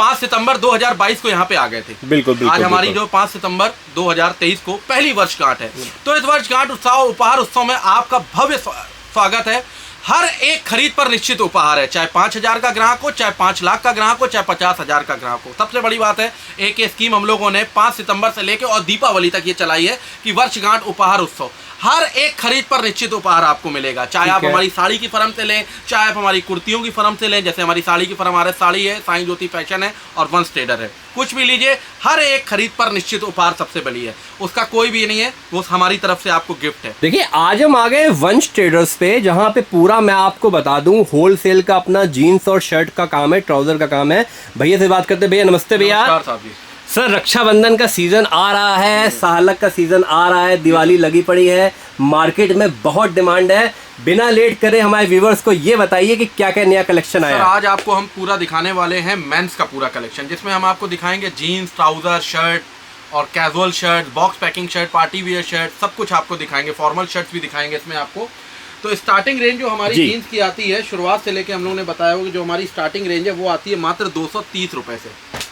5 सितंबर 2022 को यहाँ पे आ गए थे। बिल्कुल आज हमारी जो 5 सितंबर 2023 को पहली वर्षगांठ है। तो इस वर्षगांठ उत्सव उपहार उत्सव में आपका भव्य स्वागत है। हर एक खरीद पर निश्चित उपहार है, चाहे 5,000 का ग्राहक हो, चाहे 5 लाख का ग्राहक हो, चाहे 50,000 का ग्राहक हो। सबसे बड़ी बात है, एक स्कीम हम लोगों ने 5 सितंबर से लेकर और दीपावली तक ये चलाई है कि वर्षगांठ उपहार उत्सव। हर एक खरीद पर निश्चित उपहार आपको मिलेगा, चाहे आप हमारी साड़ी की फर्म से लें, चाहे आप हमारी कुर्तियों की फर्म से लें। जैसे हमारी साड़ी की फर्म आर एस साड़ी है, साईं ज्योति फैशन है और वंश ट्रेडर है। कुछ भी लीजिए, हर एक खरीद पर निश्चित उपहार सबसे बड़ी है, उसका कोई भी नहीं है, वो हमारी तरफ से आपको गिफ्ट है। देखिए आज हम आ गए वंश ट्रेडर्स पे, जहाँ पे पूरा मैं आपको बता दूं होलसेल का अपना जीन्स और शर्ट का काम है, ट्राउजर का काम है। भैया से बात करते। भैया नमस्ते। भैया सर, रक्षाबंधन का सीजन आ रहा है, सालक का सीजन आ रहा है, दिवाली लगी पड़ी है, मार्केट में बहुत डिमांड है। बिना लेट करे हमारे व्यूवर्स को ये बताइए कि क्या क्या नया कलेक्शन आया। सर आज आपको हम पूरा दिखाने वाले हैं मेंस का पूरा कलेक्शन, जिसमें हम आपको दिखाएंगे जीन्स, ट्राउजर, शर्ट और casual shirt, box packing shirt, party wear shirt, सब कुछ आपको दिखाएंगे। फॉर्मल शर्ट्स भी दिखाएंगे इसमें आपको। तो स्टार्टिंग रेंज जो हमारी जीन्स की आती है, शुरुआत से लेके हम लोगों ने बताया होगा, जो हमारी स्टार्टिंग रेंज है वो आती है मात्र 230 रुपए से।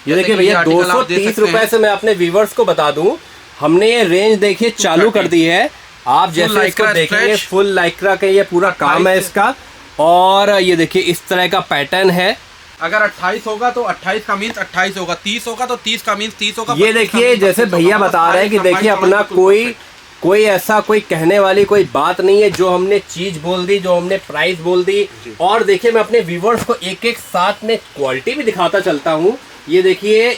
ये देखिए भैया 230 रुपए से मैं अपने व्यूवर्स को बता दूं, हमने ये रेंज देखिए चालू कर दी है। आप जैसे इसको देखेंगे फुल लाइक्रा का ये पूरा काम है इसका। और ये देखिए इस तरह का पैटर्न है। अगर 28 होगा तो 28 का मीन्स 28 होगा, 30 होगा तो 30 का मीन्स 30 होगा। ये देखिए जैसे भैया बता रहे हैं कि देखिए अपना कोई ऐसा कोई कहने वाली कोई बात नहीं है, जो हमने चीज बोल दी, जो हमने प्राइस बोल दी। और देखिए मैं अपने व्यूवर्स को एक एक साथ में क्वालिटी भी दिखाता चलता हूँ। ये देखिए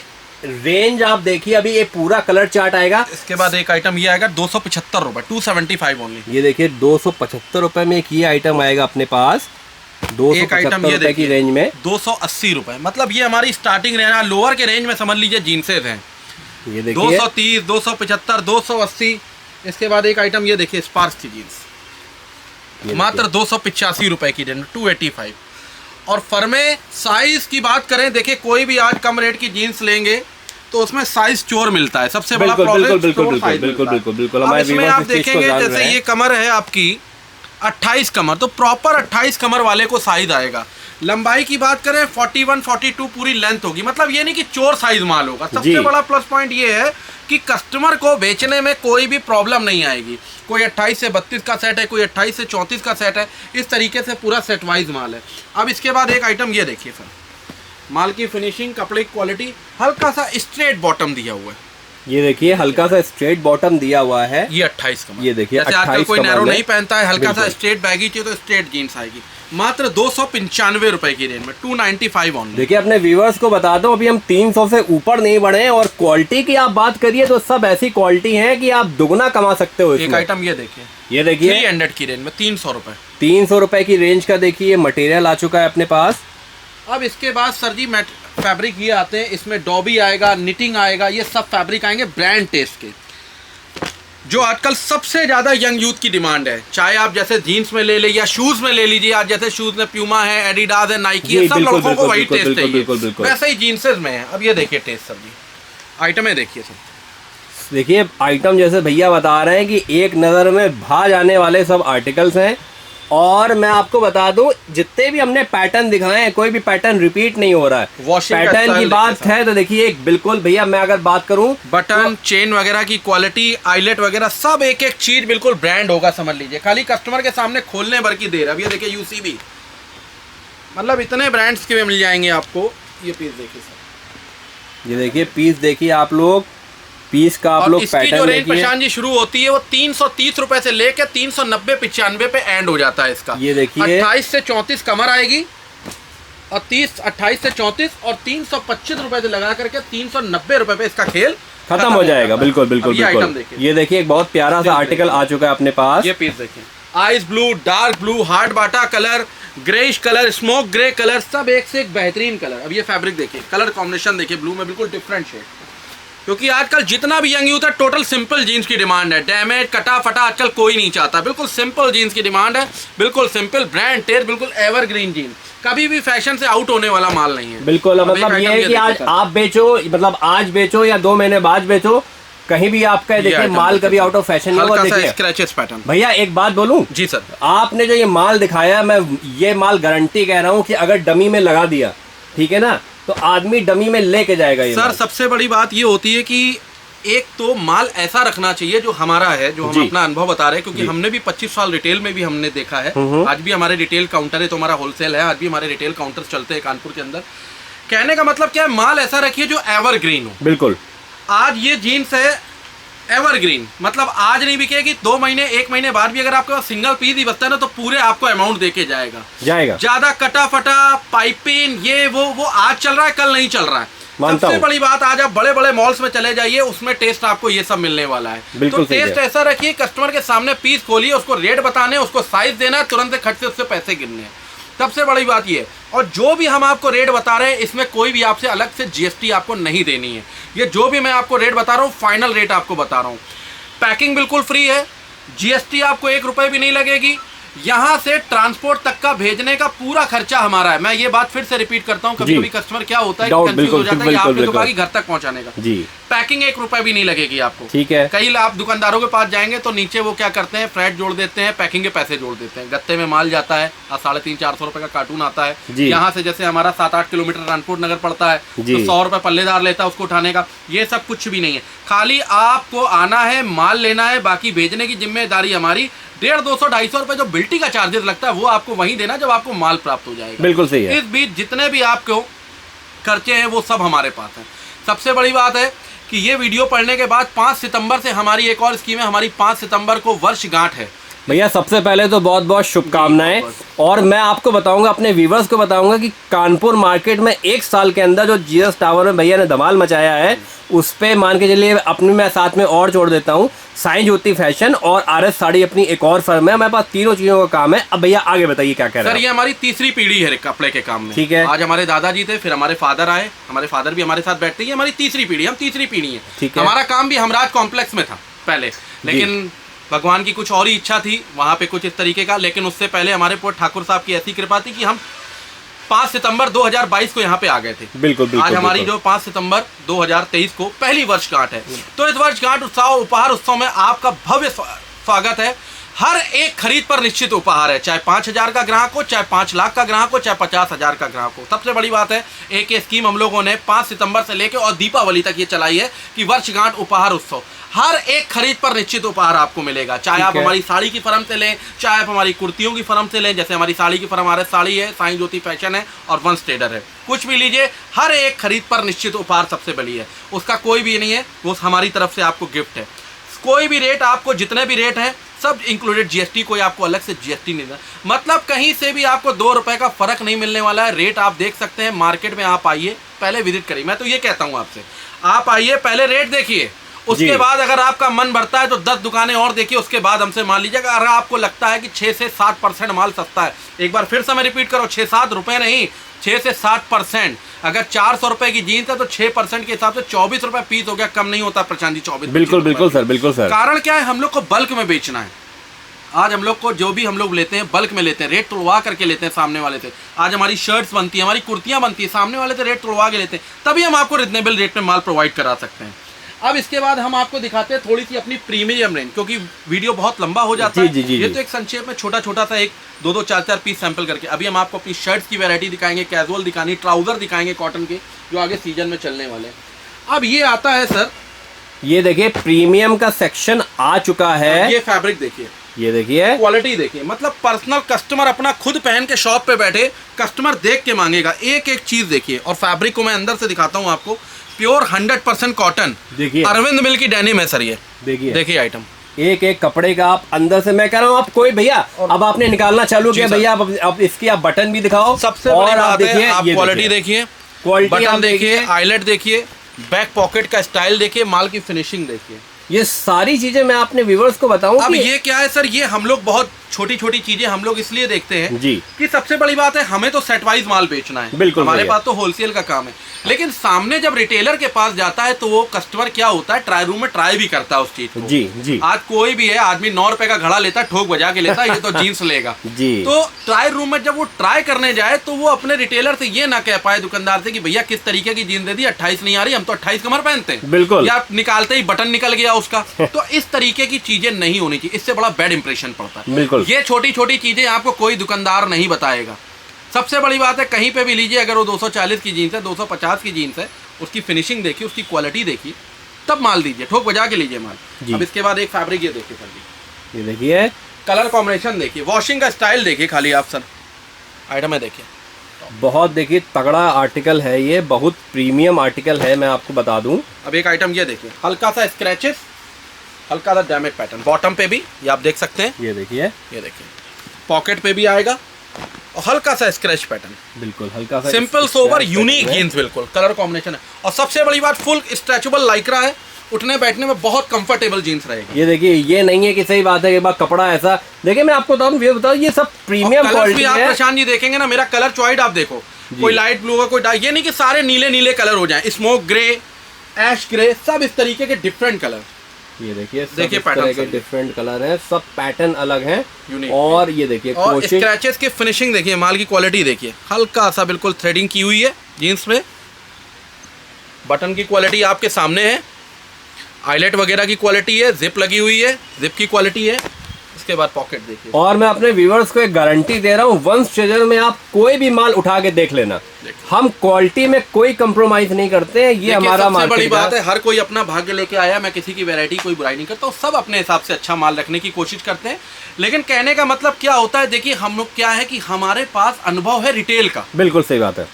रेंज आप देखिए, अभी ये पूरा कलर चार्ट आएगा। इसके बाद एक आइटम ये आएगा 275 रुपए, 275 ओनली। ये देखिए 275 रुपए में एक ये आइटम आएगा अपने पास। 275 रुपए की रेंज में 280 रुपए, मतलब ये हमारी स्टार्टिंग रेंज है। लोअर के रेंज में समझ लीजिए जीन्सेज हैं। ये देखिए 230, 275, 280। इसके बाद एक आइटम ये देखिए स्पार्क्स की जीन्स, मात्र 285 रुपए की रेंज, 285। और फर्मे साइज की बात करें, देखिए कोई भी आज कम रेट की जीन्स लेंगे तो उसमें साइज चोर मिलता है। सबसे बड़ा प्रॉब्लम बिल्कुल। अब इसमें आप देखेंगे जैसे ये कमर है आपकी 28 कमर, तो प्रॉपर 28 कमर वाले को साइज आएगा। लंबाई की बात करें 41, 42 पूरी लेंथ होगी, मतलब ये नहीं कि चोर साइज माल होगा। सबसे बड़ा प्लस पॉइंट ये है कि कस्टमर को बेचने में कोई भी प्रॉब्लम नहीं आएगी। कोई 28 से 32 का सेट है, कोई 28 से 34 का सेट है, इस तरीके से पूरा सेट वाइज माल है। अब इसके बाद एक आइटम ये देखिए सर, माल की फिनिशिंग, कपड़े की क्वालिटी, हल्का सा स्ट्रेट बॉटम दिया हुआ है। ये देखिए हल्का सा स्ट्रेट बॉटम दिया हुआ है। ये 28 कमर। ये देखिए आजकल कोई नैरो नहीं पहनता है, हल्का सा स्ट्रेट बैगी चाहिए तो स्ट्रेट जीन्स आएगी। मात्र 295 रुपए की रेंज में, 295 ऑनली। देखिए अपने व्यूवर्स को बता दो, अभी हम 300 से ऊपर नहीं बढ़े। और क्वालिटी की आप बात करिए तो सब ऐसी क्वालिटी है कि आप दुगना कमा सकते हो। एक आइटम ये देखिए, ये देखिए 300 की रेंज में 300 रुपए, 300 रुपए की रेंज का देखिए मटेरियल आ चुका है अपने पास। अब इसके बाद सर जी फैब्रिक ये आते हैं, इसमें डॉबी आएगा, निटिंग आएगा, ये सब फैब्रिक आएंगे ब्रांड टेस्ट के, जो आजकल सबसे ज्यादा यंग यूथ की डिमांड है। चाहे आप जैसे जीन्स में ले लीजिए या शूज में ले लीजिए। आज जैसे शूज में प्यूमा है, एडिडास है, नाइकी है, सब लड़कों को वही टेस्ट है, वैसे ही जीन्सेस में है। अब ये देखिए टेस्ट सर जी, आइटमें देखिए सर। देखिए आइटम जैसे भैया बता रहे हैं कि एक नज़र में भा जाने वाले सब आर्टिकल्स हैं। और मैं आपको बता दूं, जितने भी हमने पैटर्न दिखाए हैं, कोई भी पैटर्न रिपीट नहीं हो रहा है। पैटर्न की बात है तो देखिए बिल्कुल भैया, मैं अगर बात करूं, बटन, चेन वगैरह की क्वालिटी, आईलेट वगैरह सब एक एक चीज बिल्कुल ब्रांड होगा, समझ लीजिए। खाली कस्टमर के सामने खोलने भर की देर। अब ये देखिए यूसीबी, मतलब इतने ब्रांड्स के मिल जाएंगे आपको। ये पीस देखिए सर, ये देखिए पीस देखिए आप लोग, पीस का आप लोग पैटर्न जो रेंज प्रशांत जी शुरू होती है वो 330 रुपए से लेकर 390, 95 पे एंड हो जाता है इसका। ये देखिए 28 से 34 कमर आएगी और 28 से 34 और 325 रुपए से लगा करके 390 रुपए पे इसका खेल खत्म हो जाएगा। बिल्कुल बिल्कुल बिल्कुल। ये देखिए एक बहुत प्यारा सा आर्टिकल आ चुका है अपने पास। ये पीस देखिए, ice blue, dark blue, hard बाटा colour, greyish colour, smoke grey colour, सब एक से एक बेहतरीन कलर। अब ये फैब्रिक देखिए, कलर कॉम्बिनेशन देखिए, ब्लू में बिल्कुल डिफरेंट शेड। क्योंकि आजकल जितना भी यंग यूथ है, टोटल सिंपल जीन्स की डिमांड है। डैमेज, कटा फटा आजकल कोई नहीं चाहता, बिल्कुल सिंपल जीन्स की डिमांड है। बिल्कुल सिंपल, ब्रांड टेस्ट, बिल्कुल एवरग्रीन जीन्स, कभी भी फैशन से आउट होने वाला माल नहीं है। बिल्कुल, मतलब ये है कि आज आप बेचो, मतलब आज बेचो या 2 महीने बाद बेचो, कहीं भी आपका देखिए माल कभी आउट ऑफ फैशन नहीं हुआ। देखिए स्क्रैचेस पैटर्न। भैया एक बात बोलूं? जी सर। आपने जो ये माल दिखाया, मैं ये माल गारंटी कह रहा हूँ कि अगर डमी में लगा दिया, ठीक है ना, तो आदमी डमी में लेके जाएगा ये सर माल। सबसे बड़ी बात ये होती है कि एक तो माल ऐसा रखना चाहिए जो हमारा है, जो हम अपना अनुभव बता रहे हैं, क्योंकि हमने भी 25 साल रिटेल में भी हमने देखा है। आज भी हमारे रिटेल काउंटर है, तो हमारा होलसेल है, आज भी हमारे रिटेल काउंटर चलते हैं कानपुर के अंदर। कहने का मतलब क्या है, माल ऐसा रखिए जो एवरग्रीन हो। बिल्कुल। आज ये जीन्स है एवरग्रीन, मतलब आज नहीं बिकेगी, 2 महीने 1 महीने बाद भी अगर आपके पास सिंगल पीस ही बचता है ना, तो पूरे आपको अमाउंट देके जाएगा। ज्यादा कटा फटा पाइपिंग ये वो आज चल रहा है, कल नहीं चल रहा है। सबसे बड़ी बात, आज आप बड़े बड़े मॉल्स में चले जाइए, उसमें टेस्ट आपको ये सब मिलने वाला है। तो टेस्ट ऐसा रखिए, कस्टमर के सामने पीस खोलिए, उसको रेट बताने, उसको साइज देना, तुरंत से खट से उससे पैसे गिनने हैं। सबसे बड़ी बात ये। और जो भी हम आपको रेट बता रहे हैं, इसमें कोई भी आपसे अलग से जीएसटी आपको नहीं देनी है। ये जो भी मैं आपको रेट बता रहा हूँ, फाइनल रेट आपको बता रहा हूँ। पैकिंग बिल्कुल फ्री है, जीएसटी आपको 1 रुपए भी नहीं लगेगी। यहाँ से ट्रांसपोर्ट तक का भेजने का पूरा खर्चा हमारा है। मैं ये बात फिर से रिपीट करता हूँ, कभी कभी कस्टमर क्या होता है, कंफ्यूज हो जाता है कि आपने तो कहा कि घर तक पहुंचाने का। जी। पैकिंग 1 रुपए भी नहीं लगेगी आपको। ठीक है। कई आप दुकानदारों के पास जाएंगे तो नीचे वो क्या करते हैं, फ्रेट जोड़ देते हैं, पैकिंग के पैसे जोड़ देते हैं। गत्ते में माल जाता है, 350-400 रुपए का कार्टून आता है। यहाँ से जैसे हमारा 7-8 किलोमीटर ट्रांसपोर्ट नगर पड़ता है, तो 100 रुपए पल्लेदार लेता है उसको उठाने का। ये सब कुछ भी नहीं है, खाली आपको आना है, माल लेना है, बाकी भेजने की जिम्मेदारी हमारी। 150, 200, 250 रुपए जो बिल्टी का चार्जेस लगता है, वो आपको वहीं देना जब आपको माल प्राप्त हो जाएगा। बिल्कुल सही है। इस बीच जितने भी आपको खर्चे हैं वो सब हमारे पास हैं। सबसे बड़ी बात है कि ये वीडियो पढ़ने के बाद 5 सितंबर से हमारी एक और स्कीम है। हमारी 5 सितंबर को वर्षगांठ है। भैया सबसे पहले तो बहुत बहुत शुभकामनाएं। और मैं आपको बताऊंगा, अपने व्यूवर्स को बताऊंगा कि कानपुर मार्केट में 1 साल के अंदर जो जीएस टावर में भैया ने धमाल मचाया है, उस पे मान के चलिए अपनी मैं साथ में और जोड़ देता हूँ, साईं ज्योति फैशन और आरएस साड़ी अपनी एक और फर्म है। हमारे पास तीनों चीजों का काम है। अब भैया आगे बताइए क्या कह रहे हैं। सर ये हमारी तीसरी पीढ़ी है कपड़े के काम में। ठीक है। आज हमारे दादाजी थे, फिर हमारे फादर आए, हमारे फादर भी हमारे साथ बैठते हैं। हमारी तीसरी पीढ़ी, हम तीसरी पीढ़ी है। ठीक है। हमारा काम भी हमराज कॉम्प्लेक्स में था पहले, लेकिन भगवान की कुछ और ही इच्छा थी वहाँ पे कुछ इस तरीके का। लेकिन उससे पहले हमारे पोट ठाकुर साहब की ऐसी कृपा थी कि हम 5 सितंबर 2022 को यहाँ पे आ गए थे। बिल्कुल। आज हमारी जो 5 सितंबर 2023 को पहली वर्षगांठ है। तो इस वर्षगांठ उत्सव उपहार उत्सव में आपका भव्य स्वागत है। हर एक खरीद पर निश्चित उपहार है, चाहे 5000 का ग्राहक हो, चाहे 5 लाख का ग्राहक हो, चाहे 50,000 का ग्राहक हो। सबसे बड़ी बात है, एक स्कीम हम लोगों ने 5 सितंबर से लेकर और दीपावली तक ये चलाई है कि वर्षगांठ उपहार उत्सव। हर एक खरीद पर निश्चित उपहार आपको मिलेगा, चाहे आप हमारी साड़ी की फर्म से लें, चाहे आप हमारी कुर्तियों की फर्म से लें। जैसे हमारी साड़ी की फर्म आरएस साड़ी है, साईं ज्योति फैशन है और वंश ट्रेडर है। कुछ भी लीजिए, हर एक खरीद पर निश्चित उपहार सबसे बड़ी है। उसका कोई भी नहीं है, वो हमारी तरफ से आपको गिफ्ट है। कोई भी रेट आपको, जितने भी रेट हैं सब इंक्लूडेड जीएसटी, कोई आपको अलग से जीएसटी नहीं देना। मतलब कहीं से भी आपको 2 रुपए का फर्क नहीं मिलने वाला है। रेट आप देख सकते हैं, मार्केट में आप आइए, पहले विजिट करिए। मैं तो ये कहता हूँ आपसे, आप आइए, पहले रेट देखिए, उसके बाद अगर आपका मन भरता है तो 10 दुकानें और देखिए, उसके बाद हमसे मान लीजिएगा। अगर आपको लगता है कि 6 से 7% माल सस्ता है, एक बार फिर से मैं रिपीट करो, 6-7 रुपए नहीं, 6 से 7%। अगर 400 रुपए की जीन्स है तो 6% के हिसाब से 24 रुपए पीस हो गया, कम नहीं होता प्रशांत जी, 24। बिल्कुल सर, बिल्कुल सर। कारण क्या है, हम लोग को बल्क में बेचना है। आज हम लोग को जो भी हम लोग लेते हैं बल्क में लेते हैं, रेट तोड़वा करके लेते हैं सामने वाले से। आज हमारी शर्ट्स बनती है, हमारी कुर्तियां बनती है, सामने वाले से रेट तोड़वा के लेते हैं, तभी हम आपको रिजनेबल रेट में माल प्रोवाइड करा सकते हैं। अब इसके बाद हम आपको दिखाते हैं थोड़ी सी अपनी प्रीमियम रेंज, क्योंकि वीडियो बहुत लंबा हो जाता है। ये तो एक संक्षेप में छोटा छोटा सा एक 2-2, 4-4 पीस सैंपल करके। अभी हम आपको अपनी शर्ट्स की वैरायटी दिखाएंगे, कैजुअल दिखानी, ट्राउजर दिखाएंगे कॉटन के, जो आगे सीजन में चलने वाले हैं। अब ये आता है सर, ये देखिए प्रीमियम का सेक्शन आ चुका है। ये फैब्रिक देखिए, ये देखिए क्वालिटी देखिए, मतलब पर्सनल कस्टमर अपना खुद पहन के शॉप पे बैठे, कस्टमर देख के मांगेगा। एक एक चीज देखिए, और फैब्रिक को मैं अंदर से दिखाता हूँ आपको। प्योर 100% कॉटन, देखिए अरविंद मिल की डेनिम है सर। ये देखिए आइटम, एक एक कपड़े का आप अंदर से, मैं कह रहा हूँ आप कोई भैया अब आपने निकालना चालू किया भैया, अब इसकी आप बटन भी दिखाओ। सबसे बड़ी बात है, आप क्वालिटी देखिए, बटन देखिए, आईलेट देखिए, बैक पॉकेट का स्टाइल देखिए, माल की फिनिशिंग देखिए। ये सारी चीजें मैं अपने व्यूवर्स को बताऊं। अब ये क्या है सर, ये हम लोग बहुत छोटी छोटी चीजें हम लोग इसलिए देखते हैं जी, कि सबसे बड़ी बात है हमें तो सेट वाइज माल बेचना है। बिल्कुल, हमारे पास तो होलसेल का काम है। लेकिन सामने जब रिटेलर के पास जाता है तो वो कस्टमर क्या होता है, ट्राई रूम में ट्राई भी करता है उस चीज को। जी। आज कोई भी है आदमी 9 रुपए का घड़ा लेता है, ठोक बजा के लेता है, ये तो जीन्स लेगा जी। तो ट्राई रूम में जब वो ट्राई करने जाए तो वो अपने रिटेलर से ये ना कह पाए, दुकानदार से, कि भैया किस तरीके की जीन्स दे दी, 28 नहीं आ रही, हम तो 28 कमर पहनते हैं। बिल्कुल। या निकालते ही बटन निकल गया उसका। तो इस तरीके की चीजें नहीं होनी चाहिए, इससे बड़ा बैड इंप्रेशन पड़ता है। बिल्कुल। ये छोटी छोटी चीजें आपको कोई दुकानदार नहीं बताएगा। सबसे बड़ी बात है, कहीं पे भी लीजिए, अगर वो 240 की जीन्स है, 250 की जीन्स है, उसकी फिनिशिंग देखिए, उसकी क्वालिटी देखिए, तब माल दीजिए, ठोक बजा के लीजिए माल। अब इसके बाद एक फैब्रिक ये देखिए सर जी, ये देखिए कलर कॉम्बिनेशन देखिए, वॉशिंग का स्टाइल देखिए खाली आप सर, आइटम है देखिए, बहुत देखिए तगड़ा आर्टिकल है ये, बहुत प्रीमियम आर्टिकल है, मैं आपको बता दूं। अब एक आइटम ये देखिए, हल्का सा स्क्रैचेस, हल्का सा डैमेज पैटर्न बॉटम पे भी, ये आप देख सकते हैं, ये देखिए पॉकेट पे भी आएगा और हल्का सा स्क्रैच पैटर्न, बिल्कुल हल्का सा सिंपल सोबर यूनिक जीन्स, बिल्कुल कलर कॉम्बिनेशन है। और सबसे बड़ी बात, फुल स्ट्रेचेबल लाइक्रा है, उठने बैठने में बहुत कंफर्टेबल जीन्स रहेगी। ये देखिए, ये नहीं है कि सही बात है कि बात कपड़ा ऐसा, देखिए मैं आपको बताऊं ये सब प्रीमियम क्वालिटी आप है। प्रशांत जी देखेंगे ना, मेरा कलर चॉइस आप देखो, कोई लाइट ब्लू का, कोई डार्क, ये नहीं कि सारे नीले नीले कलर हो जाएं, स्मोक ग्रे, ऐश ग्रे, सब इस तरीके के डिफरेंट कलर। ये देखिए पैटर्न के डिफरेंट कलर हैं, सब पैटर्न अलग हैं, यूनिक। और ये देखिए और स्क्रैचेस की फिनिशिंग देखिए, माल की क्वालिटी देखिए, हल्का सा बिल्कुल थ्रेडिंग की हुई है जीन्स में, बटन की क्वालिटी आपके सामने है, आईलेट वगैरह की क्वालिटी है, जिप लगी हुई है, जिप की क्वालिटी है। इसके बाद पॉकेट देखिए, और मैं अपने व्यूअर्स को एक गारंटी दे रहा हूँ, वंश ट्रेजर में आप कोई भी माल उठा के देख लेना, हम क्वालिटी में कोई कंप्रोमाइज नहीं करते हैं, ये हमारा सबसे बड़ी बात है। हर कोई अपना भाग्य लेके आया, मैं किसी की वैरायटी कोई बुराई नहीं करता हूँ, सब अपने हिसाब से अच्छा माल रखने की कोशिश करते हैं। लेकिन कहने का मतलब क्या होता है, देखिए हम लोग क्या है कि हमारे पास अनुभव है रिटेल का, बिल्कुल सही बात है।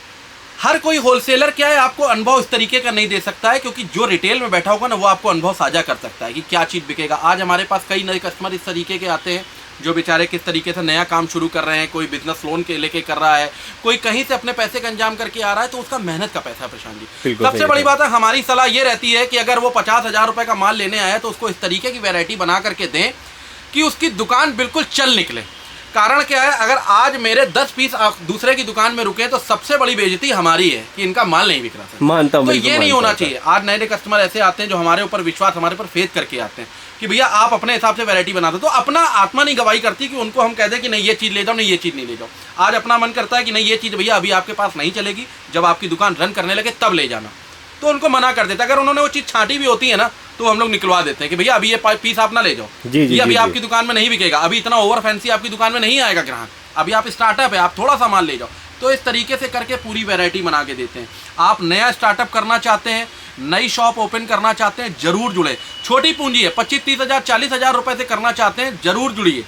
हर कोई होलसेलर क्या है आपको अनुभव इस तरीके का नहीं दे सकता है, क्योंकि जो रिटेल में बैठा होगा ना, वो आपको अनुभव साझा कर सकता है कि क्या चीज़ बिकेगा। आज हमारे पास कई नए कस्टमर इस तरीके के आते हैं जो बेचारे किस तरीके से नया काम शुरू कर रहे हैं, कोई बिजनेस लोन के लेके कर रहा है, कोई कहीं से अपने पैसे का इंतजाम करके आ रहा है, तो उसका मेहनत का पैसा है प्रशांत जी। सबसे बड़ी बात है, हमारी सलाह ये रहती है कि अगर वो 50,000 रुपए का माल लेने आया तो उसको इस तरीके की वैरायटी बना करके दें कि उसकी दुकान बिल्कुल चल निकले। कारण क्या है, अगर आज मेरे 10 पीस दूसरे की दुकान में रुके तो सबसे बड़ी बेइज्जती हमारी है कि इनका माल नहीं बिक रहा था। मानता हूं, तो ये नहीं होना चाहिए। आज नए नए कस्टमर ऐसे आते हैं जो हमारे ऊपर विश्वास, हमारे ऊपर फेथ करके आते हैं कि भैया आप अपने हिसाब से वैरायटी बना दो, तो अपना आत्मा नहीं गवाही करती कि उनको हम कह दें कि नहीं ये चीज़ ले जाओ, नहीं ये चीज़ नहीं ले जाओ। आज अपना मन करता है कि नहीं ये चीज़ भैया अभी आपके पास नहीं चलेगी, जब आपकी दुकान रन करने लगे तब ले जाना, तो उनको मना कर देता है। अगर उन्होंने वो चीज़ छांटी भी होती है ना, तो हम लोग निकलवा देते हैं कि भैया अभी ये पीस आप ना ले जाओ, ये अभी आपकी दुकान में नहीं बिकेगा, अभी इतना ओवर फैंसी आपकी दुकान में नहीं आएगा ग्राहक, अभी आप स्टार्टअप है, आप थोड़ा सा माल ले जाओ। तो इस तरीके से करके पूरी वैरायटी बना के देते हैं। आप नया स्टार्टअप करना चाहते हैं, नई शॉप ओपन करना चाहते हैं, जरूर जुड़े। छोटी पूंजी है, 25-30 हज़ार 40 हज़ार रुपए से करना चाहते हैं, जरूर जुड़िए।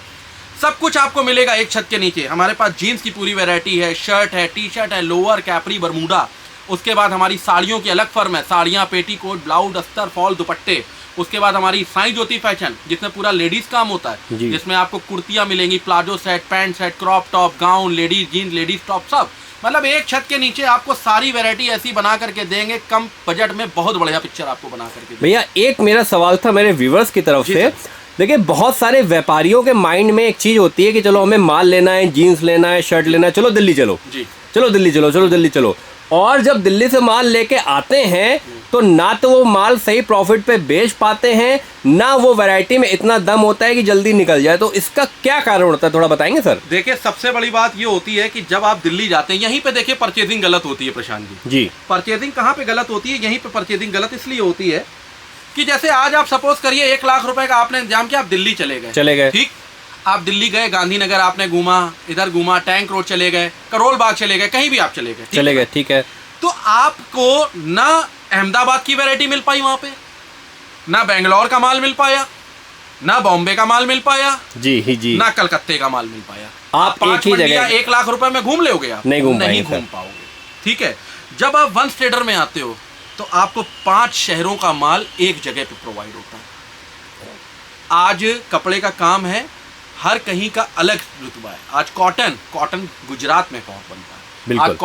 सब कुछ आपको मिलेगा एक छत के नीचे। हमारे पास जीन्स की पूरी वैरायटी है, शर्ट है, टी शर्ट है, लोअर, कैपरी, बरमूडा। उसके बाद हमारी साड़ियों की अलग फर्म है, साड़ियाँ, पेटीकोट, ब्लाउज, अस्तर, फॉल, दुपट्टे। उसके बाद हमारी साईं ज्योति फैशन, जिसमें पूरा लेडीज काम होता है, जिसमें आपको कुर्तियाँ मिलेंगी, palazzo set, pant set, crop top, gown, ladies jeans, ladies top, सब मतलब एक छत के नीचे आपको सारी वैरायटी ऐसी बना करके देंगे, कम बजट में बहुत बढ़िया पिक्चर आपको बना करके। भैया एक मेरा सवाल था मेरे व्यूवर्स की तरफ से, देखिए बहुत सारे व्यापारियों के माइंड में एक चीज होती है कि चलो हमें माल लेना है, जीन्स लेना है, शर्ट लेना है, चलो दिल्ली चलो जी, चलो दिल्ली चलो, चलो दिल्ली चलो। और जब दिल्ली से माल लेके आते हैं तो ना तो वो माल सही प्रॉफिट पे बेच पाते हैं, ना वो वैरायटी में इतना दम होता है कि जल्दी निकल जाए। तो इसका क्या कारण होता है, थोड़ा बताएंगे सर? देखिए सबसे बड़ी बात ये होती है कि जब आप दिल्ली जाते हैं, यहीं पे देखिए परचेजिंग गलत होती है प्रशांत जी। परचेजिंग कहाँ पे गलत होती है? यहीं पे परचेजिंग गलत इसलिए होती है कि जैसे आज आप सपोज करिए 1 लाख रुपए का आपने इंतजाम किया, आप दिल्ली चले गए, ठीक, आप दिल्ली गए, गांधीनगर आपने घूमा, इधर घूमा, टैंक रोड चले गए, करोल बाग चले गए, कहीं भी आप चले गए, ठीक है। तो आपको ना अहमदाबाद की वैरायटी मिल पाई वहां पे, ना बेंगलोर का माल मिल पाया, ना बॉम्बे का माल मिल पाया, जी, ना कलकत्ते का माल मिल पाया। आप 5 मंडियां 1 लाख रुपए में घूम लोगे, आप नहीं घूम पाओगे। ठीक है, जब आप वंश ट्रेडर में आते हो तो आपको 5 शहरों का माल एक जगह पे प्रोवाइड होता है। आज कपड़े का काम है, हर कहीं का अलग रुतबा है। आज कॉटन गुजरात में बहुत बनता है। आज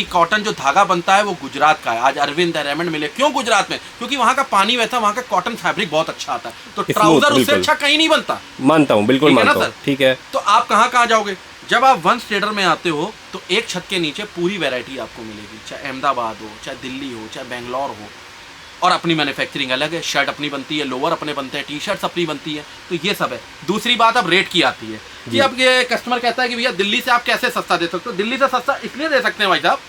कॉटन जो धागा बनता है वो गुजरात का है। आज अरविंद है, रेमंड मिले, क्यों गुजरात में? क्योंकि वहाँ का पानी वैसा, वहाँ का कॉटन फैब्रिक बहुत अच्छा आता है, तो ट्राउजर उससे अच्छा कहीं नहीं बनता। मानता हूँ, बिल्कुल मानता हूँ, ठीक है। तो आप कहाँ जाओगे? जब आप वंश ट्रेडर में आते हो तो एक छत के नीचे पूरी वैरायटी आपको मिलेगी, चाहे अहमदाबाद हो, चाहे दिल्ली हो, चाहे बेंगलोर हो। और अपनी मैन्युफैक्चरिंग अलग है, शर्ट अपनी बनती है, लोअर अपने बनते हैं, टी शर्ट्स अपनी बनती है, तो ये सब है। दूसरी बात अब रेट की आती है कि अब ये कस्टमर कहता है कि भैया दिल्ली से आप कैसे सस्ता दे सकते हो? दिल्ली से सस्ता इसलिए दे सकते हैं भाई साहब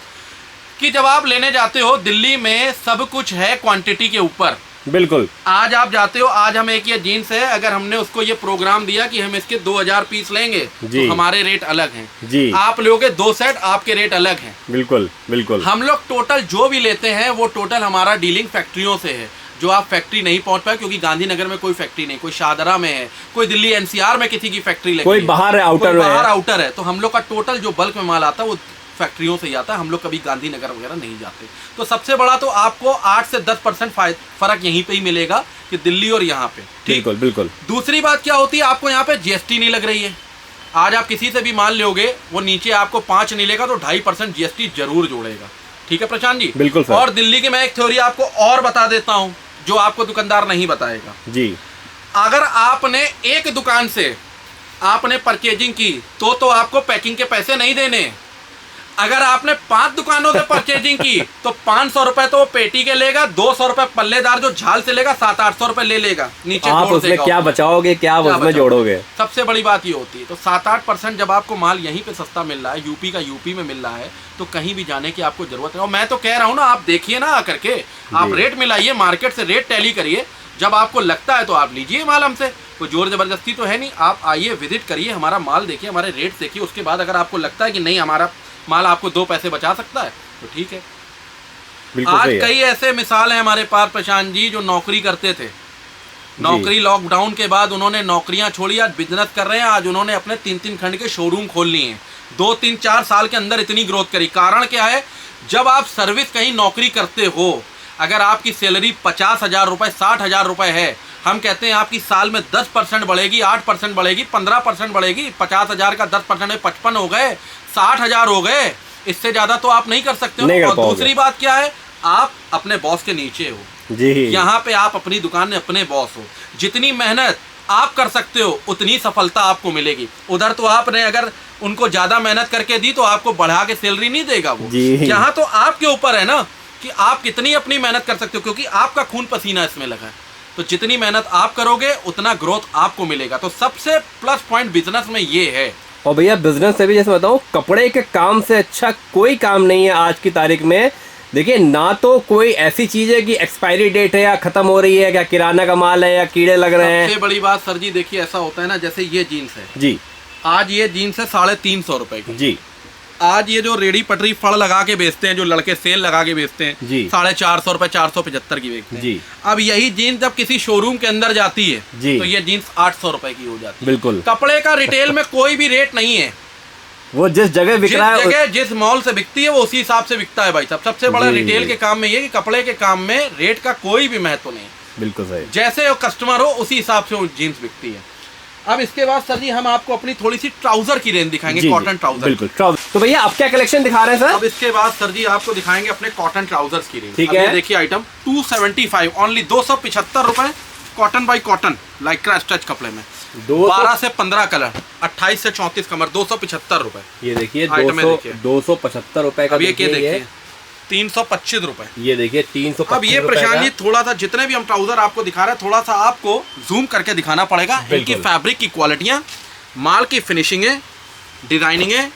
कि जब आप लेने जाते हो, दिल्ली में सब कुछ है क्वांटिटी के ऊपर, बिल्कुल। आज आप जाते हो, आज हम एक ये जीन्स है, अगर हमने उसको ये प्रोग्राम दिया कि हम इसके 2000 पीस लेंगे तो हमारे रेट अलग हैं जी। आप लोगे 2 सेट, आपके रेट अलग हैं। बिल्कुल बिल्कुल। हम लोग टोटल जो भी लेते हैं वो टोटल हमारा डीलिंग फैक्ट्रियों से है, जो आप फैक्ट्री नहीं पहुंच पाए, क्योंकि गांधीनगर में कोई फैक्ट्री नहीं, कोई शाहदरा में है, कोई दिल्ली एनसीआर में किसी की फैक्ट्री लगी कोई बाहर आउटर है, तो हम लोग का टोटल जो बल्क में माल आता है वो फैक्ट्रियों से ही आता है। हम लोग कभी गांधीनगर वगैरह नहीं जाते। तो सबसे बड़ा तो आपको 8 से 10% फर्क यहीं पे ही मिलेगा कि दिल्ली और यहाँ पे। बिल्कुल बिल्कुल। दूसरी बात क्या होती है, आपको यहाँ पे जीएसटी नहीं लग रही है। आज आप किसी से भी माल लोगे, वो नीचे आपको 5 नहीं लेगा तो 2.5% जीएसटी जरूर जोड़ेगा। ठीक है प्रशांत जी? बिल्कुल सर। और दिल्ली की मैं एक थ्योरी आपको और बता देता हूँ जो आपको दुकानदार नहीं बताएगा जी। अगर आपने एक दुकान से आपने परचेजिंग की तो आपको पैकिंग के पैसे नहीं देने। अगर आपने 5 दुकानों से परचेजिंग की तो 500 रुपए तो वो पेटी के लेगा, 200 रुपए पल्लेदार जो झाल से लेगा, 700-800 रुपए ले लेगा, नीचे आप उसमें क्या बचाओगे, क्या उसमें जोड़ोगे? सबसे बड़ी बात ये होती है। तो 7-8% जब आपको माल यहीं पे सस्ता मिल रहा है, यूपी का यूपी में मिल रहा है, तो कहीं भी जाने की आपको जरूरत है। और मैं तो कह रहा हूँ ना, आप देखिए ना आकर के, आप रेट मिलाइए, मार्केट से रेट टैली करिए, जब आपको लगता है तो आप लीजिए माल हमसे, कोई जोर जबरदस्ती तो है नहीं। आप आइए, विजिट करिए, हमारा माल देखिए, हमारे रेट देखिए, उसके बाद अगर आपको लगता है कि नहीं हमारा माल आपको 2 पैसे बचा सकता है तो ठीक है। आज कई ऐसे मिसाल है हमारे पास प्रशांत जी जो नौकरी करते थे, नौकरी लॉकडाउन के बाद उन्होंने नौकरियां छोड़ी, आज बिजनेस कर रहे हैं, आज उन्होंने अपने 3-3 खंड के शोरूम खोल लिए हैं, 2-3-4 साल के अंदर इतनी ग्रोथ करी। कारण क्या है, जब आप सर्विस कहीं नौकरी करते हो, अगर आपकी सैलरी 50,000 रुपए 60,000 रुपए है, हम कहते हैं आपकी साल में 10% बढ़ेगी, 8% बढ़ेगी, 15% बढ़ेगी। 50,000 का 10% में 55 हो गए, 60,000 हो गए, इससे ज्यादा तो आप नहीं कर सकते हो। और दूसरी बात क्या है, आप अपने बॉस के नीचे हो जी। यहाँ पे आप अपनी दुकान में अपने बॉस हो, जितनी मेहनत आप कर सकते हो उतनी सफलता आपको मिलेगी। उधर तो आपने अगर उनको ज्यादा मेहनत करके दी तो आपको बढ़ा के सैलरी नहीं देगा वो। यहाँ तो आपके ऊपर है ना कि आप कितनी अपनी मेहनत कर सकते हो, क्योंकि आपका खून पसीना इसमें लगा है। तो जितनी मेहनत आप करोगे उतना ग्रोथ आपको मिलेगा। तो सबसे प्लस पॉइंट बिजनेस में ये है। और भैया बिजनेस से भी जैसे बताऊं, कपड़े के काम से अच्छा कोई काम नहीं है आज की तारीख में। देखिए, ना तो कोई ऐसी चीज है कि एक्सपायरी डेट है या खत्म हो रही है, क्या किराना का माल है या कीड़े लग रहे हैं। सबसे बड़ी बात सर जी, देखिए ऐसा होता है ना, जैसे ये जीन्स है जी, आज ये जीन्स है 350 रुपए की जी। आज ये जो रेडी पटरी फड़ लगा के बेचते हैं, जो लड़के सेल लगा के बेचते हैं, 450 रुपए 475 की बेचते हैं जी। अब यही जीन्स जब किसी शोरूम के अंदर जाती है तो ये जीन्स 800 रुपए की हो जाती है। बिल्कुल। कपड़े का रिटेल में कोई भी रेट नहीं है, वो जिस जगह बिक रहा है, जगह जिस मॉल से बिकती है वो उसी हिसाब से बिकता है भाई साहब। सबसे बड़ा रिटेल के काम में ये कि कपड़े के काम में रेट का कोई भी महत्व नहीं। बिल्कुल सही। जैसे कस्टमर हो उसी हिसाब से वो जीन्स बिकती है। अब इसके बाद सर जी हम आपको अपनी थोड़ी सी ट्राउजर की रेंज दिखाएंगे, कॉटन ट्राउजर। बिल्कुल ट्राउजर। तो भैया आप क्या कलेक्शन दिखा रहे हैं सर? अब इसके बाद सर जी आपको दिखाएंगे अपने कॉटन ट्राउजर्स की रेंज। ठीक है। देखिए आइटम 275 ओनली, 275 रुपए, cotton by cotton, Lycra stretch कपड़े में, 12 से 15 कलर, 28 से 34 कमर, 275 रुपए। ये देखिए 275 रुपए का। ये क्या देखिए 325 रुपए। ये देखिए 325। अब ये प्रशांत जी थोड़ा सा, जितने भी हम ट्राउजर आपको दिखा रहे हैं, थोड़ा सा आपको जूम करके दिखाना पड़ेगा। इनकी फैब्रिक की क्वालिटियां, माल की फिनिशिंग है, डिजाइनिंग है,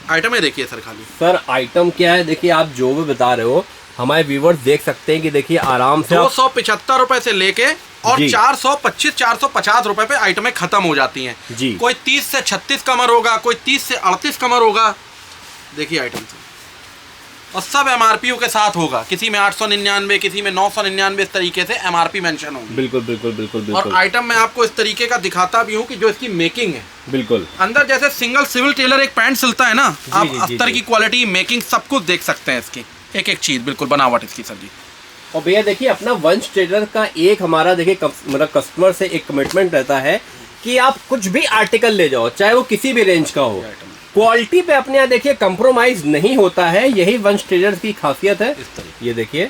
आइटम है। देखिए सर, खाली सर आइटम क्या है, देखिए आप जो भी बता रहे हो हमारे व्यूवर्स देख सकते हैं कि देखिए आराम से 275 रुपए से लेके और 425-450 रुपए पे आइटमें खत्म हो जाती हैं जी। कोई 30 से 36 कमर होगा, कोई 30 से 38 कमर होगा। देखिए आइटम और सब एमआरपी के साथ होगा, किसी में 899, किसी में 999, इस तरीके से एमआरपी मेंशन होगी। बिल्कुल बिल्कुल बिल्कुल बिल्कुल। और आइटम मैं आपको इस तरीके का दिखाता भी हूँ कि जो इसकी मेकिंग है, बिल्कुल अंदर जैसे सिंगल सिविल टेलर एक पैंट सिलता है ना, आप अस्तर की क्वालिटी, मेकिंग सब कुछ देख सकते हैं इसकी, एक एक चीज बिल्कुल बनावट इसकी सर जी। और भैया देखिए अपना वंश ट्रेडर का एक हमारा देखिए मतलब कस्टमर से एक कमिटमेंट रहता है कि आप कुछ भी आर्टिकल ले जाओ, चाहे वो किसी भी रेंज का हो, क्वालिटी पे अपने यहाँ देखिए कंप्रोमाइज नहीं होता है। यही वंश ट्रेडर्स की खासियत है। ये देखिए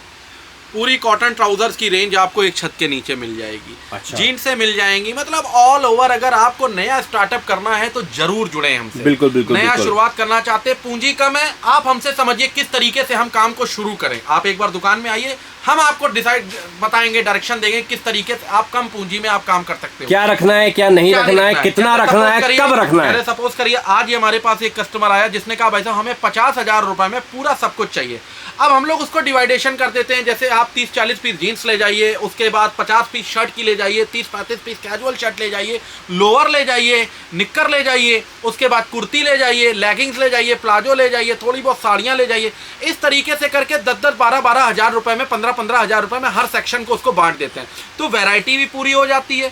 पूरी कॉटन ट्राउजर्स की रेंज आपको एक छत के नीचे मिल जाएगी। अच्छा। जीन्स से मिल जाएंगी, मतलब ऑल ओवर। अगर आपको नया स्टार्टअप करना है तो जरूर जुड़े हमसे। बिल्कुल बिल्कुल। नया शुरुआत करना चाहते हैं, पूंजी कम है, आप हमसे समझिए किस तरीके से हम काम को शुरू करें। आप एक बार दुकान में आइए, हम आपको डिसाइड बताएंगे, डायरेक्शन देंगे किस तरीके से आप कम पूंजी में आप काम कर सकते हो, क्या रखना है, क्या नहीं रखना है, कितना रखना है, कब रखना है। सपोज करिए आज ही हमारे पास एक कस्टमर आया जिसने कहा भाई साहब हमें 50,000 रुपए में पूरा सब कुछ चाहिए। अब हम लोग उसको डिवाइडेशन कर देते हैं, जैसे आप 30-40 पीस जीन्स ले जाइए, उसके बाद 50 पीस शर्ट की ले जाइए, 30-35 पीस कैजुअल शर्ट ले जाइए, लोअर ले जाइए, निक्कर ले जाइए, उसके बाद कुर्ती ले जाइए, लेगिंग्स ले जाइए, प्लाजो ले जाइए, थोड़ी बहुत साड़ियाँ ले जाइए। इस तरीके से करके 10-10, 12-12 हज़ार रुपए में, 15-15 हज़ार रुपए में हर सेक्शन को उसको बांट देते हैं। तो वैरायटी भी पूरी हो जाती है,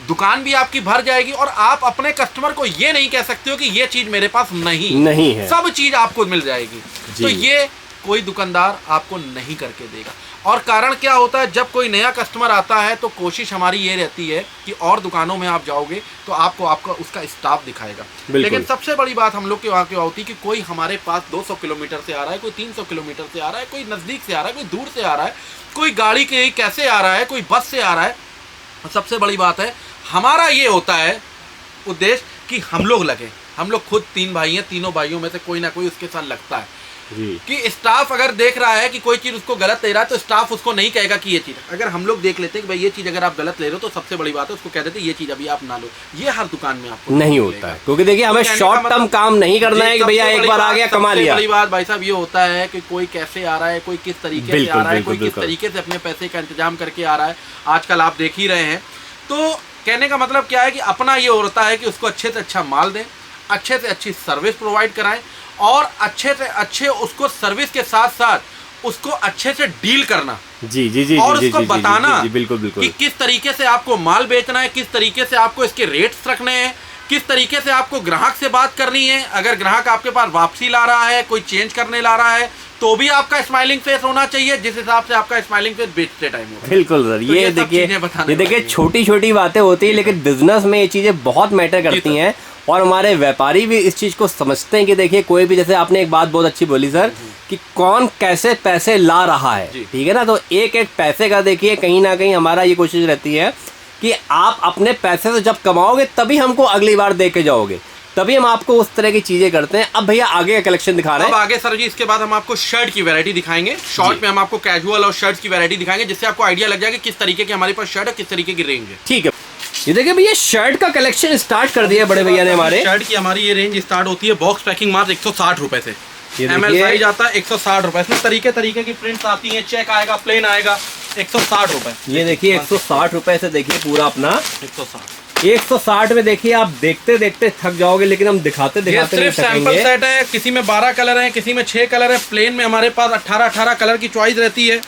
दुकान भी आपकी भर जाएगी, और आप अपने कस्टमर को ये नहीं कह सकते हो कि ये चीज मेरे पास नहीं है, सब चीज आपको मिल जाएगी। तो ये कोई दुकानदार आपको नहीं करके देगा। और कारण क्या होता है, जब कोई नया कस्टमर आता है तो कोशिश हमारी ये रहती है कि और दुकानों में आप जाओगे तो आपको आपका उसका स्टाफ दिखाएगा, लेकिन सबसे बड़ी बात हम लोग के वहाँ की होती है कि कोई हमारे पास 200 किलोमीटर से आ रहा है, कोई 300 किलोमीटर से आ रहा है, कोई नज़दीक से आ रहा है, कोई दूर से आ रहा है, कोई गाड़ी के कैसे आ रहा है, कोई बस से आ रहा है। सबसे बड़ी बात है हमारा ये होता है उद्देश्य कि हम लोग लगे, हम लोग खुद 3 भाई हैं, तीनों भाइयों में से कोई ना कोई उसके साथ लगता है कि स्टाफ अगर देख रहा है कि कोई चीज उसको गलत ले रहा है तो स्टाफ उसको नहीं कहेगा कि ये चीज, अगर हम लोग देख लेते हैं कि भाई ये चीज अगर आप गलत ले रहे हो तो सबसे बड़ी बात है उसको कह देते ये चीज अभी आप ना लो। ये हर दुकान में आपको नहीं होता है, क्योंकि देखिए हमें शॉर्ट टर्म काम नहीं करना है कि भैया एक बार आ गया कमा लिया। बड़ी बात भाई साहब ये होता है कि कोई कैसे आ रहा है, कोई किस तरीके से आ रहा है, कोई किस तरीके से अपने पैसे का इंतजाम करके आ रहा है, आजकल आप देख ही रहे हैं। तो कहने का मतलब क्या है कि अपना ये होता है कि उसको अच्छे से अच्छा माल दें, अच्छे से अच्छी सर्विस प्रोवाइड कराएं, और अच्छे से अच्छे उसको सर्विस के साथ साथ उसको अच्छे से डील करना। जी और उसको बताना बिल्कुल कि किस तरीके से आपको माल बेचना है, किस तरीके से आपको इसके रेट्स रखने हैं, किस तरीके से आपको ग्राहक से बात करनी है। अगर ग्राहक आपके पास वापसी ला रहा है, कोई चेंज करने ला रहा है, तो भी आपका स्माइलिंग फेस होना चाहिए, जिस हिसाब से आपका स्माइलिंग फेस बेचते टाइम होगा। बिल्कुल सर, तो ये देखिए छोटी छोटी बातें होती है, लेकिन बिजनेस में ये चीजें बहुत मैटर करती हैं, और हमारे व्यापारी भी इस चीज को समझते हैं कि देखिए कोई भी, जैसे आपने एक बात बहुत अच्छी बोली सर कि कौन कैसे पैसे ला रहा है, ठीक है ना। तो एक एक पैसे का देखिए कहीं ना कहीं हमारा ये कोशिश रहती है कि आप अपने पैसे से जब कमाओगे तभी हमको अगली बार दे के जाओगे, तभी हम आपको उस तरह की चीजें करते हैं। अब भैया आगे का कलेक्शन दिखा रहे हैं। अब आगे सर जी इसके बाद हम आपको शर्ट की वैरायटी दिखाएंगे। शॉर्ट में हम आपको कैजुअल और शर्ट की वैरायटी दिखाएंगे, जिससे आपको आइडिया लग जाएगा किस तरीके की हमारे पास शर्ट है, किस तरीके की रेंज है। ठीक है, ये देखिए भैया शर्ट का कलेक्शन स्टार्ट कर दिया बड़े भैया ने हमारे। शर्ट की हमारी ये रेंज स्टार्ट होती है बॉक्स पैकिंग मात्र 160 रुपए से, ML साइज आता है 160 रुपए। इसमें तरीके तरीके की प्रिंट्स आती हैं, चेक आएगा, प्लेन आएगा, 160 रुपए। ये देखिए 160 रुपए से देखिए पूरा अपना 160 160 में देखिए आप देखते देखते थक जाओगे, लेकिन हम दिखाते दिखाते सिर्फ सैंपल सेट है। किसी में 12 कलर है, किसी में 6 कलर है। प्लेन में हमारे पास 18 कलर की चॉइस रहती है।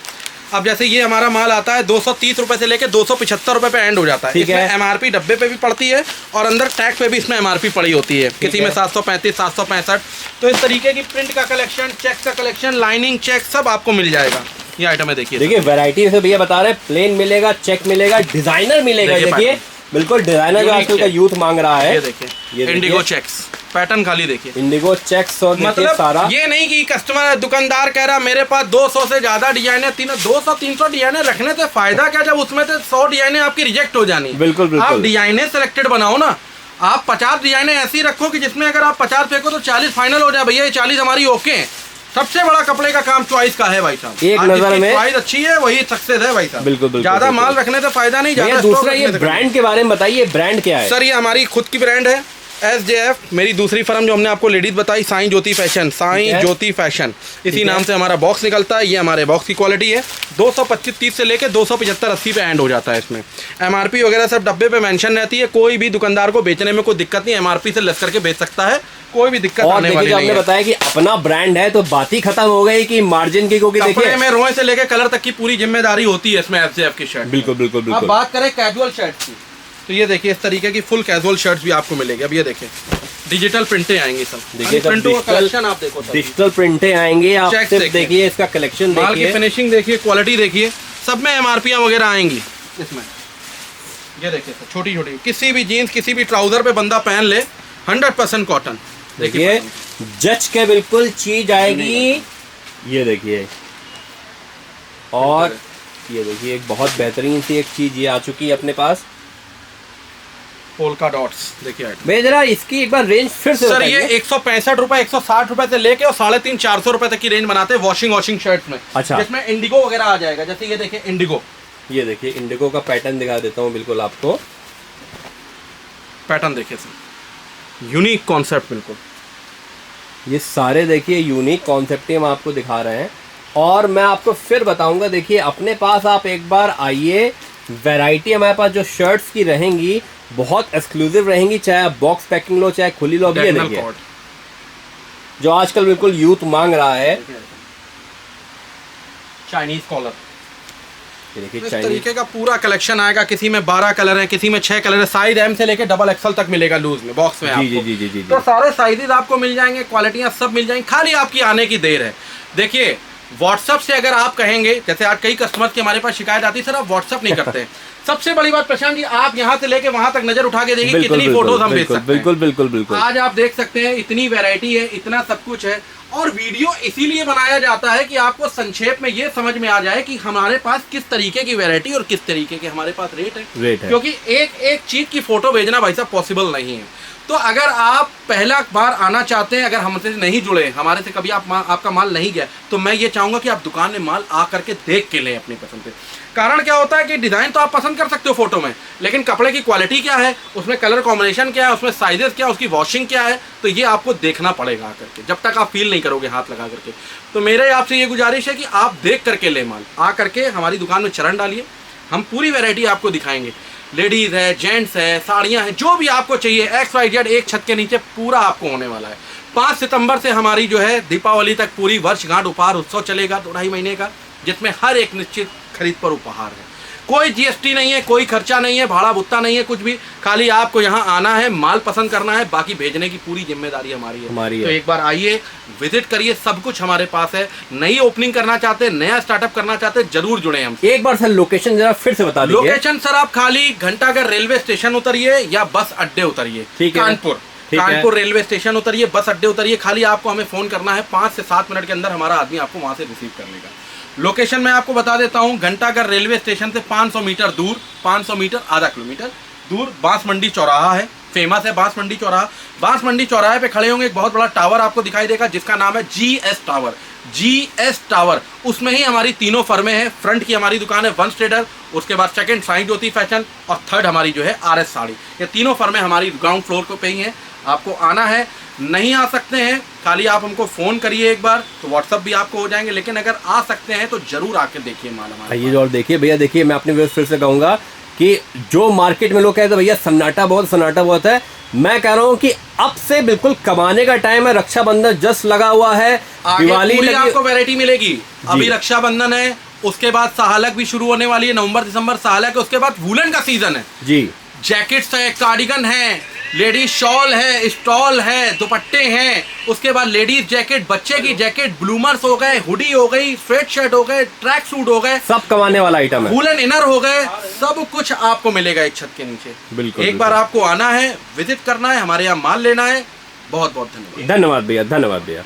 अब जैसे ये हमारा माल आता है 230 रुपए से लेके 275 रुपए पे एंड हो जाता है। इसमें MRP डब्बे पे भी पड़ती है और अंदर टैग पे भी इसमें MRP पड़ी होती है। किसी में 735, 765। तो इस तरीके की प्रिंट का कलेक्शन, चेक का कलेक्शन, लाइनिंग चेक सब आपको मिल जाएगा। ये आइटम है देखिए वैरायटी से भैया बता रहे हैं, प्लेन मिलेगा, चेक मिलेगा, डिजाइनर मिलेगा। देखिए बिल्कुल डिजाइनर जो आजकल का यूथ मांग रहा है। ये देखिए इंडिगो चेक्स पैटर्न, खाली देखिए इंडिगो चेक्स। और मतलब सारा ये नहीं कि कस्टमर दुकानदार कह रहा मेरे पास 200 से ज्यादा डिजाइन है, 200-300 डिजाइने रखने से फायदा क्या, जब उसमें से 100 डिजाइने आपकी रिजेक्ट हो जानी। बिल्कुल आप डिजाइने सिलेक्टेड बनाओ ना। आप 50 डिजाइने ऐसी रखो कि जिसमें अगर आप 50 फेंको तो 40 फाइनल हो जाए। भैया ये 40 हमारी ओके है। सबसे बड़ा कपड़े का काम चॉइस का है भाई साहब। एक नजर में चॉइस अच्छी है वही सक्सेस है भाई साहब। बिल्कुल ज्यादा माल रखने से फायदा नहीं। ज्यादा दूसरा ये ब्रांड के बारे में बताइए, ब्रांड क्या है? सर ये हमारी खुद की ब्रांड है SJF। मेरी दूसरी फर्म जो हमने आपको लेडीज बताई साईं ज्योति फैशन, साईं ज्योति फैशन, इसी नाम से हमारा बॉक्स निकलता है। ये हमारे बॉक्स की क्वालिटी है। 225-30 से लेके 275-80 पे एंड हो जाता है। इसमें MRP वगैरह सब डब्बे पे मेंशन रहती है। कोई भी दुकानदार को बेचने में कोई दिक्कत नहीं, MRP से लेस करके बेच सकता है, कोई भी दिक्कत आने वाली नहीं है। आपने बताया कि अपना ब्रांड है तो बात ही खत्म हो गई कि मार्जिन की, क्योंकि देखिए में रोए से लेके कलर तक की पूरी जिम्मेदारी होती है इसमें SJF की शर्ट। बिल्कुल। अब बात करें कैजुअल शर्ट की, तो ये देखिए इस तरीके की फुल कैजुअल शर्ट्स भी आपको मिलेगी। अब ये देखिए डिजिटल प्रिंटें आएंगी सब। देखिए प्रिंटों का कलेक्शन आप देखो, डिजिटल प्रिंटें आएंगी। आप सिर्फ देखिए इसका कलेक्शन, माल की फिनिशिंग देखिए, क्वालिटी देखिए, सब में MRP वगैरह आएंगी इसमें। ये देखिए छोटी छोटी किसी भी जीन्स, किसी भी ट्राउजर पे बंदा पहन ले, 100% कॉटन। देखिए जच के बिल्कुल चीज आएगी। ये देखिए, और ये देखिए एक बहुत बेहतरीन सी एक चीज ये आ चुकी है अपने पास। पोल्का डॉट्स देखिए आइटम। भैया जरा इसकी एक बार रेंज फिर से सर ये 165 रुपए 160 रुपए से लेके और 350-400 रुपए तक की रेंज बनाते हैं वॉशिंग शर्ट्स में। अच्छा। जिसमें इंडिगो वगैरह आ जाएगा, जैसे ये देखिए इंडिगो, ये देखिए इंडिगो का पैटर्न दिखा देता हूँ बिल्कुल आपको। पैटर्न देखिए सर, यूनिक कॉन्सेप्ट बिल्कुल। ये सारे देखिए यूनिक कॉन्सेप्ट हम आपको दिखा रहे हैं। और मैं आपको फिर बताऊंगा, देखिए अपने पास आप एक बार आइए, वैरायटी हमारे पास जो शर्ट्स की रहेंगी बहुत एक्सक्लूसिव रहेंगी, चाहे आप बॉक्स पैकिंग लो चाहे खुली लो। ये देखिए जो आजकल बिल्कुल यूथ मांग रहा है, चाइनीज कॉलर। ये देखिए इस तरीके का पूरा कलेक्शन आएगा। किसी में 12 कलर है, किसी में 6 कलर है। साइज एम से लेके डबल एक्सल तक मिलेगा लूज में, बॉक्स में आपको। जी। तो सारे साइजेस आपको मिल जाएंगे, क्वालिटियां सब मिल जाएंगी, खाली आपकी आने की देर है। देखिए व्हाट्सअप से अगर आप कहेंगे, जैसे आज कई कस्टमर की हमारे पास शिकायत आती है सर आप व्हाट्सअप नहीं करते। सबसे बड़ी बात प्रशांत जी, आप यहाँ से लेके वहां तक नजर उठा के देखिए कितनी फोटोज हम भेज सकते हैं। बिल्कुल। आज आप देख सकते हैं इतनी वैरायटी है, इतना सब कुछ है। और वीडियो इसीलिए बनाया जाता है कि आपको संक्षेप में ये समझ में आ जाए कि हमारे पास किस तरीके की वैरायटी और किस तरीके के हमारे पास रेट है। क्योंकि एक चीज की फोटो भेजना भाई साहब पॉसिबल नहीं है। तो अगर आप पहला बार आना चाहते हैं, अगर हमसे नहीं जुड़े, हमारे से कभी आपका माल नहीं गया, तो मैं ये चाहूंगा कि आप दुकान में माल आ करके देख के लें अपनी पसंद से। कारण क्या होता है कि डिजाइन तो आप पसंद कर सकते हो फोटो में, लेकिन कपड़े की क्वालिटी क्या है, उसमें कलर कॉम्बिनेशन क्या है, उसमें साइजेस क्या है, उसकी वॉशिंग क्या है, तो ये आपको देखना पड़ेगा आकर के, जब तक आप फील नहीं करोगे हाथ लगा करके। तो मेरे आपसे ये गुजारिश है कि आप देख करके ले माल, आ करके हमारी दुकान में चरण डालिए, हम पूरी वैरायटी आपको दिखाएंगे। लेडीज है, जेंट्स है, साड़ियाँ हैं, जो भी आपको चाहिए XYZ एक छत के नीचे पूरा आपको होने वाला है। 5 सितंबर से हमारी जो है दीपावली तक पूरी वर्षगांठ उपहार उत्सव चलेगा 2-2.5 महीने का, जिसमें हर एक निश्चित खरीद पर उपहार है। कोई GST नहीं है, कोई खर्चा नहीं है, भाड़ा भुत्ता नहीं है, कुछ भी। खाली आपको यहाँ आना है, माल पसंद करना है, बाकी भेजने की पूरी जिम्मेदारी हमारी है। तो एक बार आइए, विजिट करिए, सब कुछ हमारे पास है। नई ओपनिंग करना चाहते हैं, नया स्टार्टअप करना चाहते हैं, जरूर जुड़े हम। एक बार सर लोकेशन जरा फिर से बता दीजिए। लोकेशन सर आप खाली घंटाघर रेलवे स्टेशन उतरिए या बस अड्डे उतरिए, कानपुर रेलवे स्टेशन उतरिए, बस अड्डे उतरिए। खाली आपको हमें फोन करना है, 5 से 7 मिनट के अंदर हमारा आदमी आपको वहां से रिसीव कर लेगा। लोकेशन मैं आपको बता देता हूं, घंटाघर रेलवे स्टेशन से 500 मीटर दूर, 500 मीटर आधा किलोमीटर दूर बांस मंडी चौराहा है। फेमस है बांस मंडी चौराहा। बांस मंडी चौराहे पे खड़े होंगे, एक बहुत बड़ा टावर आपको दिखाई देगा जिसका नाम है GS टावर। उसमें ही हमारी तीनों फर्में हैं। फ्रंट की हमारी दुकान है वंश ट्रेडर, उसके बाद सेकंड साईं ज्योति फैशन और थर्ड हमारी जो है RS साड़ी। ये तीनों फर्में हमारी ग्राउंड फ्लोर पे ही हैं। आपको आना है, नहीं आ सकते हैं खाली आप हमको फोन करिए एक बार, तो व्हाट्सअप भी आपको हो जाएंगे, लेकिन अगर आ सकते हैं तो जरूर आके देखिए माल हमारा। ये और देखिए भैया, देखिए मैं अपने व्यूअर्स फिर से कहूंगा कि जो मार्केट में लोग कहते हैं भैया सन्नाटा बहुत है, मैं कह रहा हूँ कि अब से बिल्कुल कमाने का टाइम है। रक्षाबंधन जस्ट लगा हुआ है, दिवाली आपको वैरायटी मिलेगी। अभी रक्षाबंधन है, उसके बाद सहालक भी शुरू होने वाली है, नवंबर दिसंबर सहालक है, उसके बाद वूलन का सीजन है जी। जैकेट्स है, कार्डिगन है, लेडीज शॉल है, स्टॉल है, दुपट्टे हैं, उसके बाद लेडीज जैकेट, बच्चे की जैकेट, ब्लूमर्स हो गए, हुडी हो गई, स्वेट शर्ट हो गए, ट्रैक सूट हो गए, सब कमाने वाला आइटम है। वूलन इनर हो गए, सब कुछ आपको मिलेगा एक छत के नीचे। बिल्कुल एक बार आपको आना है, विजिट करना है, हमारे यहाँ माल लेना है। बहुत बहुत धन्यवाद। धन्यवाद भैया, धन्यवाद भैया।